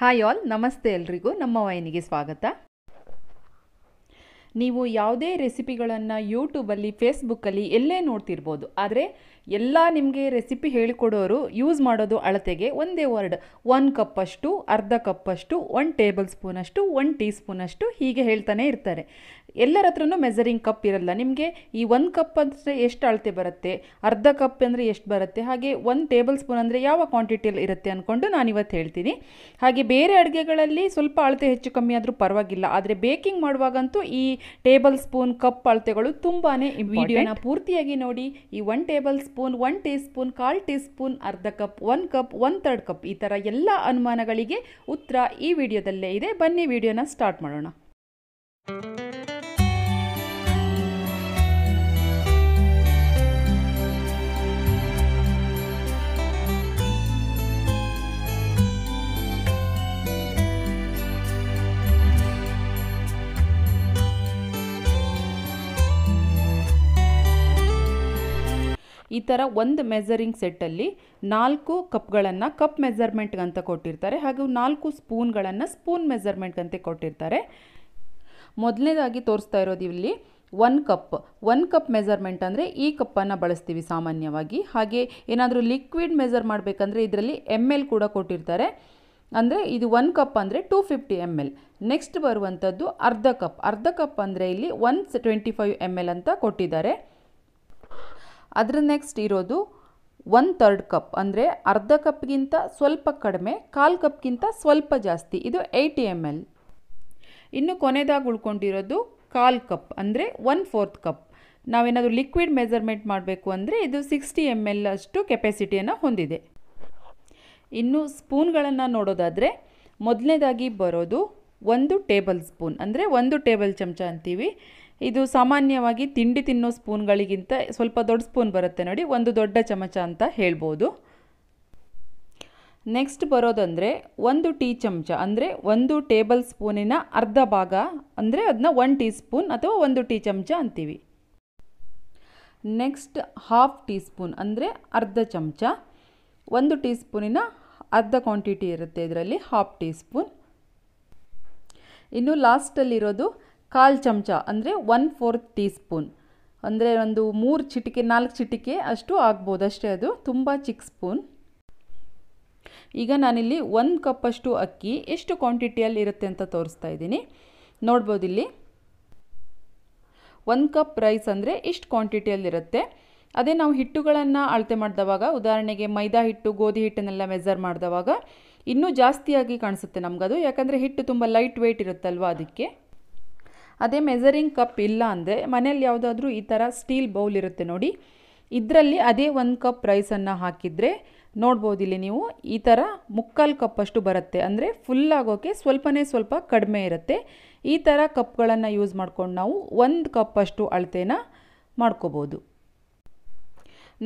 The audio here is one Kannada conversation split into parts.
ಹಾಯ್ ಆಲ್, ನಮಸ್ತೆ ಎಲ್ರಿಗೂ. ನಮ್ಮ ವೈನಿಗೆ ಸ್ವಾಗತ. ನೀವು ಯಾವುದೇ ರೆಸಿಪಿಗಳನ್ನು ಯೂಟ್ಯೂಬಲ್ಲಿ, ಫೇಸ್ಬುಕ್ಕಲ್ಲಿ ಎಲ್ಲೇ ನೋಡ್ತಿರ್ಬೋದು. ಆದರೆ ಎಲ್ಲ ನಿಮಗೆ ರೆಸಿಪಿ ಹೇಳಿಕೊಡೋರು ಯೂಸ್ ಮಾಡೋದು ಅಳತೆಗೆ ಒಂದೇ ವರ್ಡ್, 1 ಕಪ್ಪಷ್ಟು, ಅರ್ಧ ಕಪ್ಪಷ್ಟು, 1 ಟೇಬಲ್ ಸ್ಪೂನಷ್ಟು, 1 ಟೀ ಸ್ಪೂನಷ್ಟು ಹೀಗೆ ಹೇಳ್ತಾನೆ ಇರ್ತಾರೆ. ಎಲ್ಲರ ಹತ್ರನೂ ಮೆಜರಿಂಗ್ ಕಪ್ ಇರಲ್ಲ. ನಿಮಗೆ ಈ 1 ಕಪ್ ಅಂದರೆ ಎಷ್ಟು ಅಳತೆ ಬರುತ್ತೆ, ಅರ್ಧ ಕಪ್ ಅಂದರೆ ಎಷ್ಟು ಬರುತ್ತೆ, ಹಾಗೆ 1 ಟೇಬಲ್ ಸ್ಪೂನ್ ಅಂದರೆ ಯಾವ ಕ್ವಾಂಟಿಟಿಯಲ್ಲಿ ಇರುತ್ತೆ ಅಂದ್ಕೊಂಡು ನಾನಿವತ್ತು ಹೇಳ್ತೀನಿ. ಹಾಗೆ ಬೇರೆ ಅಡುಗೆಗಳಲ್ಲಿ ಸ್ವಲ್ಪ ಅಳತೆ ಹೆಚ್ಚು ಕಮ್ಮಿ ಆದರೂ ಪರವಾಗಿಲ್ಲ, ಆದರೆ ಬೇಕಿಂಗ್ ಮಾಡುವಾಗಂತೂ ಈ ಟೇಬಲ್ ಸ್ಪೂನ್, ಕಪ್ ಅಳತೆಗಳು ತುಂಬಾ ವಿಡಿಯೋನ ಪೂರ್ತಿಯಾಗಿ ನೋಡಿ. ಈ 1 table spoon, 1 tea spoon, 1/4 tea spoon, ಅರ್ಧ ಕಪ್, 1 ಕಪ್, 1/3 ಕಪ್ ಈ ಥರ ಎಲ್ಲ ಅನುಮಾನಗಳಿಗೆ ಉತ್ತರ ಈ ವಿಡಿಯೋದಲ್ಲೇ ಇದೆ. ಬನ್ನಿ ವಿಡಿಯೋನ ಸ್ಟಾರ್ಟ್ ಮಾಡೋಣ. ಈ ಥರ ಒಂದು ಮೆಜರಿಂಗ್ ಸೆಟ್ಟಲ್ಲಿ 4 ಕಪ್ಗಳನ್ನು ಕಪ್ ಮೆಜರ್ಮೆಂಟ್ಗಂತ ಕೊಟ್ಟಿರ್ತಾರೆ, ಹಾಗೂ 4 ಸ್ಪೂನ್ಗಳನ್ನು ಸ್ಪೂನ್ ಮೆಜರ್ಮೆಂಟ್ಗಂತ ಕೊಟ್ಟಿರ್ತಾರೆ. ಮೊದಲನೇದಾಗಿ ತೋರಿಸ್ತಾ ಇರೋದು ಇಲ್ಲಿ 1 ಕಪ್ ಮೆಜರ್ಮೆಂಟ್ ಅಂದರೆ ಈ ಕಪ್ಪನ್ನು ಬಳಸ್ತೀವಿ ಸಾಮಾನ್ಯವಾಗಿ. ಹಾಗೆ ಏನಾದರೂ ಲಿಕ್ವಿಡ್ ಮೆಜರ್ ಮಾಡಬೇಕಂದ್ರೆ ಇದರಲ್ಲಿ ml ಕೂಡ ಕೊಟ್ಟಿರ್ತಾರೆ. ಅಂದರೆ ಇದು 1 ಕಪ್ ಅಂದರೆ 250 ml. ನೆಕ್ಸ್ಟ್ ಬರುವಂಥದ್ದು ಅರ್ಧ ಕಪ್ ಅಂದರೆ ಇಲ್ಲಿ 125 ml ಅಂತ ಕೊಟ್ಟಿದ್ದಾರೆ. ಅದರ ನೆಕ್ಸ್ಟ್ ಇರೋದು 1/3 ಕಪ್ ಅಂದರೆ ಅರ್ಧ ಕಪ್ಗಿಂತ ಸ್ವಲ್ಪ ಕಡಿಮೆ, 1/4 ಕಪ್ಗಿಂತ ಸ್ವಲ್ಪ ಜಾಸ್ತಿ, ಇದು 80 ml. ಇನ್ನು ಕೊನೆದಾಗಿ ಉಳ್ಕೊಂಡಿರೋದು 1/4 ಕಪ್ ಅಂದರೆ 1/4 ಕಪ್. ನಾವೇನಾದರೂ ಲಿಕ್ವಿಡ್ ಮೆಜರ್ಮೆಂಟ್ ಮಾಡಬೇಕು ಅಂದರೆ ಇದು 60 ml ಅಷ್ಟು ಕೆಪಾಸಿಟಿಯನ್ನು ಹೊಂದಿದೆ. ಇನ್ನು ಸ್ಪೂನ್ಗಳನ್ನು ನೋಡೋದಾದರೆ ಮೊದಲನೇದಾಗಿ ಬರೋದು 1 ಟೇಬಲ್ ಸ್ಪೂನ್ ಅಂದರೆ 1 ಟೇಬಲ್ ಚಮಚ ಅಂತೀವಿ. ಇದು ಸಾಮಾನ್ಯವಾಗಿ ತಿಂಡಿ ತಿನ್ನೋ ಸ್ಪೂನ್ಗಳಿಗಿಂತ ಸ್ವಲ್ಪ ದೊಡ್ಡ ಸ್ಪೂನ್ ಬರುತ್ತೆ ನೋಡಿ, ಒಂದು ದೊಡ್ಡ ಚಮಚ ಅಂತ ಹೇಳ್ಬೋದು. ನೆಕ್ಸ್ಟ್ ಬರೋದಂದರೆ 1 ಟೀ ಚಮಚ ಅಂದರೆ 1 ಟೇಬಲ್ ಸ್ಪೂನಿನ ಅರ್ಧ ಭಾಗ, ಅಂದರೆ ಅದನ್ನ 1 ಟೀ ಸ್ಪೂನ್ ಅಥವಾ 1 ಟೀ ಚಮಚ ಅಂತೀವಿ. ನೆಕ್ಸ್ಟ್ 1/2 ಟೀ ಸ್ಪೂನ್ ಅಂದರೆ ಅರ್ಧ ಚಮಚ, 1 ಟೀ ಸ್ಪೂನಿನ ಅರ್ಧ ಕ್ವಾಂಟಿಟಿ ಇರುತ್ತೆ ಇದರಲ್ಲಿ, 1/2 ಟೀ ಸ್ಪೂನ್. ಇನ್ನು ಲಾಸ್ಟಲ್ಲಿರೋದು 1/4 ಚಮಚ ಅಂದರೆ 1/4 ಟೀ ಸ್ಪೂನ್, ಅಂದರೆ ಒಂದು 3 ಚಿಟಿಕೆ 4 ಚಿಟಿಕೆ ಅಷ್ಟು ಆಗ್ಬೋದು ಅಷ್ಟೇ, ಅದು ತುಂಬ ಚಿಕ್ಕ ಸ್ಪೂನ್. ಈಗ ನಾನಿಲ್ಲಿ 1 ಕಪ್ಪಷ್ಟು ಅಕ್ಕಿ ಎಷ್ಟು ಕ್ವಾಂಟಿಟಿಯಲ್ಲಿ ಇರುತ್ತೆ ಅಂತ ತೋರಿಸ್ತಾ ಇದ್ದೀನಿ. ನೋಡ್ಬೋದು ಇಲ್ಲಿ 1 ಕಪ್ ರೈಸ್ ಅಂದರೆ ಇಷ್ಟು ಕ್ವಾಂಟಿಟಿಯಲ್ಲಿರುತ್ತೆ. ಅದೇ ನಾವು ಹಿಟ್ಟುಗಳನ್ನು ಅಳತೆ ಮಾಡಿದವಾಗ, ಉದಾಹರಣೆಗೆ ಮೈದಾ ಹಿಟ್ಟು, ಗೋಧಿ ಹಿಟ್ಟನ್ನೆಲ್ಲ ಮೆಜರ್ ಮಾಡಿದವಾಗ ಇನ್ನೂ ಜಾಸ್ತಿಯಾಗಿ ಕಾಣಿಸುತ್ತೆ ನಮಗದು, ಯಾಕಂದರೆ ಹಿಟ್ಟು ತುಂಬ ಲೈಟ್ ವೆಯ್ಟ್ ಇರುತ್ತಲ್ವ ಅದಕ್ಕೆ. ಅದೇ ಮೆಜರಿಂಗ್ ಕಪ್ ಇಲ್ಲ ಅಂದರೆ ಮನೇಲಿ ಯಾವುದಾದ್ರೂ ಈ ಥರ ಸ್ಟೀಲ್ ಬೌಲ್ ಇರುತ್ತೆ ನೋಡಿ, ಇದರಲ್ಲಿ ಅದೇ 1 ಕಪ್ ರೈಸನ್ನು ಹಾಕಿದರೆ ನೋಡ್ಬೋದು ಇಲ್ಲಿ ನೀವು ಈ ಥರ 3/4 ಕಪ್ಪಷ್ಟು ಬರುತ್ತೆ. ಅಂದರೆ ಫುಲ್ ಆಗೋಕ್ಕೆ ಸ್ವಲ್ಪ ಕಡಿಮೆ ಇರುತ್ತೆ. ಈ ಥರ ಕಪ್ಗಳನ್ನು ಯೂಸ್ ಮಾಡ್ಕೊಂಡು ನಾವು 1 ಕಪ್ಪಷ್ಟು ಅಳತೆನ ಮಾಡ್ಕೋಬೋದು.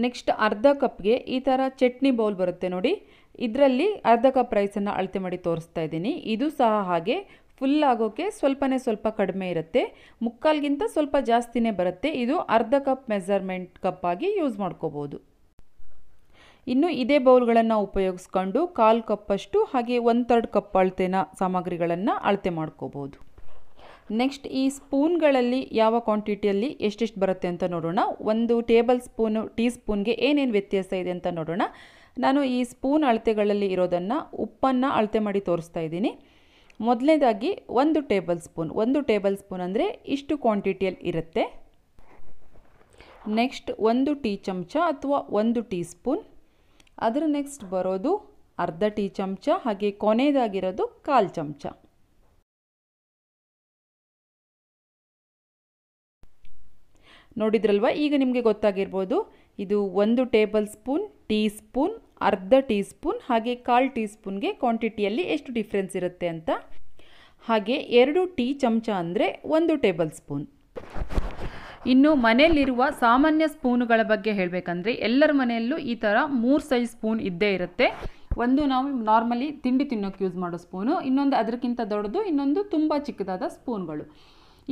ನೆಕ್ಸ್ಟ್ ಅರ್ಧ ಕಪ್ಗೆ ಈ ಥರ ಚಟ್ನಿ ಬೌಲ್ ಬರುತ್ತೆ ನೋಡಿ, ಇದರಲ್ಲಿ ಅರ್ಧ ಕಪ್ ರೈಸನ್ನು ಅಳತೆ ಮಾಡಿ ತೋರಿಸ್ತಾ ಇದ್ದೀನಿ. ಇದು ಸಹ ಹಾಗೆ ಫುಲ್ ಆಗೋಕ್ಕೆ ಸ್ವಲ್ಪ ಕಡಿಮೆ ಇರುತ್ತೆ, 3/4ಗಿಂತ ಸ್ವಲ್ಪ ಜಾಸ್ತಿನೇ ಬರುತ್ತೆ. ಇದು ಅರ್ಧ ಕಪ್ ಮೆಜರ್ಮೆಂಟ್ ಕಪ್ಪಾಗಿ ಯೂಸ್ ಮಾಡ್ಕೋಬೋದು. ಇನ್ನು ಇದೇ ಬೌಲ್ಗಳನ್ನು ಉಪಯೋಗಿಸ್ಕೊಂಡು 1/4 ಕಪ್ಪಷ್ಟು ಹಾಗೆ 1/3 ಕಪ್ ಅಳತೆನ ಸಾಮಗ್ರಿಗಳನ್ನು ಅಳತೆ ಮಾಡ್ಕೋಬೋದು. ನೆಕ್ಸ್ಟ್ ಈ ಸ್ಪೂನ್ಗಳಲ್ಲಿ ಯಾವ ಕ್ವಾಂಟಿಟಿಯಲ್ಲಿ ಎಷ್ಟೆಷ್ಟು ಬರುತ್ತೆ ಅಂತ ನೋಡೋಣ. 1 ಟೇಬಲ್ ಸ್ಪೂನು, ಟೀ ಸ್ಪೂನ್ಗೆ ಏನೇನು ವ್ಯತ್ಯಾಸ ಇದೆ ಅಂತ ನೋಡೋಣ. ನಾನು ಈ ಸ್ಪೂನ್ ಅಳತೆಗಳಲ್ಲಿ ಇರೋದನ್ನು ಉಪ್ಪನ್ನು ಅಳತೆ ಮಾಡಿ ತೋರಿಸ್ತಾ ಇದ್ದೀನಿ. ಮೊದಲನೇದಾಗಿ 1 ಟೇಬಲ್ ಸ್ಪೂನ್ ಅಂದರೆ ಇಷ್ಟು ಕ್ವಾಂಟಿಟಿಯಲ್ಲಿ ಇರುತ್ತೆ. ನೆಕ್ಸ್ಟ್ 1 ಟೀ ಚಮಚ ಅಥವಾ 1 ಟೀ ಸ್ಪೂನ್. ಅದರ ನೆಕ್ಸ್ಟ್ ಬರೋದು ಅರ್ಧ ಟೀ ಚಮಚ, ಹಾಗೆ ಕೊನೆಯದಾಗಿರೋದು 1/4 ಚಮಚ. ನೋಡಿದ್ರಲ್ವ, ಈಗ ನಿಮಗೆ ಗೊತ್ತಾಗಿರ್ಬೋದು ಇದು 1 ಟೇಬಲ್ ಸ್ಪೂನ್, ಟೀ ಸ್ಪೂನ್, ಅರ್ಧ ಟೀ ಸ್ಪೂನ್ ಹಾಗೆ 1/4 ಟೀ ಸ್ಪೂನ್ಗೆ ಕ್ವಾಂಟಿಟಿಯಲ್ಲಿ ಎಷ್ಟು ಡಿಫ್ರೆನ್ಸ್ ಇರುತ್ತೆ ಅಂತ. ಹಾಗೆ 2 ಟೀ ಚಮಚ ಅಂದರೆ 1 ಟೇಬಲ್ ಸ್ಪೂನ್. ಇನ್ನು ಮನೆಯಲ್ಲಿರುವ ಸಾಮಾನ್ಯ ಸ್ಪೂನುಗಳ ಬಗ್ಗೆ ಹೇಳಬೇಕಂದ್ರೆ ಎಲ್ಲರ ಮನೆಯಲ್ಲೂ ಈ ಥರ 3 ಸೈಜ್ ಸ್ಪೂನ್ ಇದ್ದೇ ಇರುತ್ತೆ. ಒಂದು ನಾವು ನಾರ್ಮಲಿ ತಿಂಡಿ ತಿನ್ನೋಕ್ಕೆ ಯೂಸ್ ಮಾಡೋ ಸ್ಪೂನು, ಇನ್ನೊಂದು ಅದಕ್ಕಿಂತ ದೊಡ್ಡದು, ಇನ್ನೊಂದು ತುಂಬ ಚಿಕ್ಕದಾದ ಸ್ಪೂನ್ಗಳು.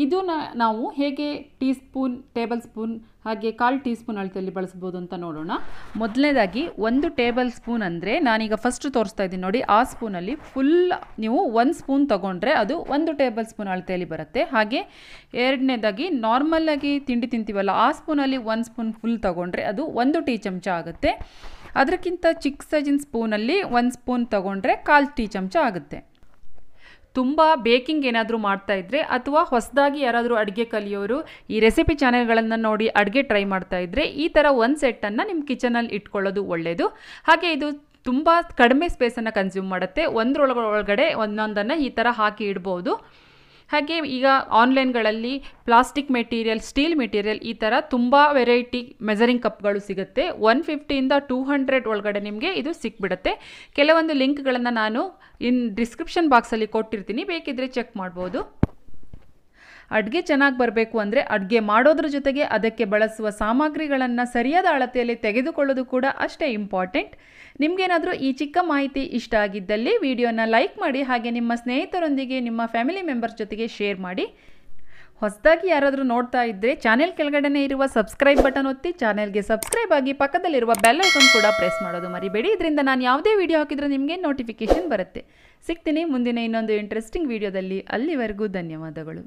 ಇದು ನಾವು ಹೇಗೆ ಟೀ ಸ್ಪೂನ್, ಟೇಬಲ್ ಸ್ಪೂನ್ ಹಾಗೆ 1/4 ಟೀ ಸ್ಪೂನ್ ಅಳತೆಯಲ್ಲಿ ಬಳಸ್ಬೋದು ಅಂತ ನೋಡೋಣ. ಮೊದಲನೇದಾಗಿ 1 ಟೇಬಲ್ ಸ್ಪೂನ್ ಅಂದರೆ ನಾನೀಗ ಫಸ್ಟ್ ತೋರಿಸ್ತಾ ಇದ್ದೀನಿ ನೋಡಿ, ಆ ಸ್ಪೂನಲ್ಲಿ ಫುಲ್ ನೀವು 1 ಸ್ಪೂನ್ ತೊಗೊಂಡ್ರೆ ಅದು 1 ಟೇಬಲ್ ಸ್ಪೂನ್ ಅಳತೆಯಲ್ಲಿ ಬರುತ್ತೆ. ಹಾಗೆ ಎರಡನೇದಾಗಿ ನಾರ್ಮಲಾಗಿ ತಿಂಡಿ ತಿಂತೀವಲ್ಲ ಆ ಸ್ಪೂನಲ್ಲಿ 1 ಸ್ಪೂನ್ ಫುಲ್ ತೊಗೊಂಡ್ರೆ ಅದು 1 ಟೀ ಚಮಚ ಆಗುತ್ತೆ. ಅದಕ್ಕಿಂತ ಚಿಕ್ಕ ಸೈಜಿನ ಸ್ಪೂನಲ್ಲಿ 1 ಸ್ಪೂನ್ ತೊಗೊಂಡ್ರೆ 1/4 ಟೀ ಚಮಚ ಆಗುತ್ತೆ. ತುಂಬ ಬೇಕಿಂಗ್ ಏನಾದರೂ ಮಾಡ್ತಾಯಿದ್ರೆ ಅಥವಾ ಹೊಸದಾಗಿ ಯಾರಾದರೂ ಅಡುಗೆ ಕಲಿಯೋರು ಈ ರೆಸಿಪಿ ಚಾನೆಲ್ಗಳನ್ನು ನೋಡಿ ಅಡುಗೆ ಟ್ರೈ ಮಾಡ್ತಾಯಿದ್ರೆ ಈ ಥರ ಒಂದು ಸೆಟ್ಟನ್ನು ನಿಮ್ಮ ಕಿಚನಲ್ಲಿ ಇಟ್ಕೊಳ್ಳೋದು ಒಳ್ಳೆಯದು. ಹಾಗೆ ಇದು ತುಂಬ ಕಡಿಮೆ ಸ್ಪೇಸನ್ನು ಕನ್ಸ್ಯೂಮ್ ಮಾಡುತ್ತೆ. ಒಂದರೊಳಗಡೆ ಒಂದೊಂದನ್ನು ಈ ಥರ ಹಾಕಿ ಇಡ್ಬೋದು. ಹಾಗೆ ಈಗ ಆನ್ಲೈನ್ಗಳಲ್ಲಿ ಪ್ಲಾಸ್ಟಿಕ್ ಮೆಟೀರಿಯಲ್, ಸ್ಟೀಲ್ ಮೆಟೀರಿಯಲ್ ಈ ಥರ ತುಂಬ ವೆರೈಟಿ ಮೆಜರಿಂಗ್ ಕಪ್ಗಳು ಸಿಗುತ್ತೆ. 150ಇಂದ 200 ಒಳಗಡೆ ನಿಮಗೆ ಇದು ಸಿಕ್ಬಿಡುತ್ತೆ. ಕೆಲವೊಂದು ಲಿಂಕ್ಗಳನ್ನು ನಾನು ಡಿಸ್ಕ್ರಿಪ್ಷನ್ ಬಾಕ್ಸಲ್ಲಿ ಕೊಟ್ಟಿರ್ತೀನಿ, ಬೇಕಿದ್ದರೆ ಚೆಕ್ ಮಾಡ್ಬೋದು. ಅಡುಗೆ ಚೆನ್ನಾಗಿ ಬರಬೇಕು ಅಂದರೆ ಅಡುಗೆ ಮಾಡೋದ್ರ ಜೊತೆಗೆ ಅದಕ್ಕೆ ಬಳಸುವ ಸಾಮಗ್ರಿಗಳನ್ನು ಸರಿಯಾದ ಅಳತೆಯಲ್ಲಿ ತೆಗೆದುಕೊಳ್ಳೋದು ಕೂಡ ಅಷ್ಟೇ ಇಂಪಾರ್ಟೆಂಟ್. ನಿಮಗೇನಾದರೂ ಈ ಚಿಕ್ಕ ಮಾಹಿತಿ ಇಷ್ಟ ಆಗಿದ್ದಲ್ಲಿ ವಿಡಿಯೋನ ಲೈಕ್ ಮಾಡಿ, ಹಾಗೆ ನಿಮ್ಮ ಸ್ನೇಹಿತರೊಂದಿಗೆ, ನಿಮ್ಮ ಫ್ಯಾಮಿಲಿ ಮೆಂಬರ್ಸ್ ಜೊತೆಗೆ ಶೇರ್ ಮಾಡಿ. ಹೊಸದಾಗಿ ಯಾರಾದರೂ ನೋಡ್ತಾ ಇದ್ದರೆ ಚಾನೆಲ್ ಕೆಳಗಡೆ ಇರುವ ಸಬ್ಸ್ಕ್ರೈಬ್ ಬಟನ್ ಒತ್ತಿ ಚಾನೆಲ್ಗೆ ಸಬ್ಸ್ಕ್ರೈಬ್ ಆಗಿ ಪಕ್ಕದಲ್ಲಿರುವ ಬೆಲ್ ಐಕಾನ್ ಕೂಡ ಪ್ರೆಸ್ ಮಾಡೋದು ಮರಿಬೇಡಿ. ಇದರಿಂದ ನಾನು ಯಾವುದೇ ವಿಡಿಯೋ ಹಾಕಿದರೂ ನಿಮಗೆ ನೋಟಿಫಿಕೇಷನ್ ಬರುತ್ತೆ. ಸಿಗ್ತೀನಿ ಮುಂದಿನ ಇನ್ನೊಂದು ಇಂಟ್ರೆಸ್ಟಿಂಗ್ ವಿಡಿಯೋದಲ್ಲಿ. ಅಲ್ಲಿವರೆಗೂ ಧನ್ಯವಾದಗಳು.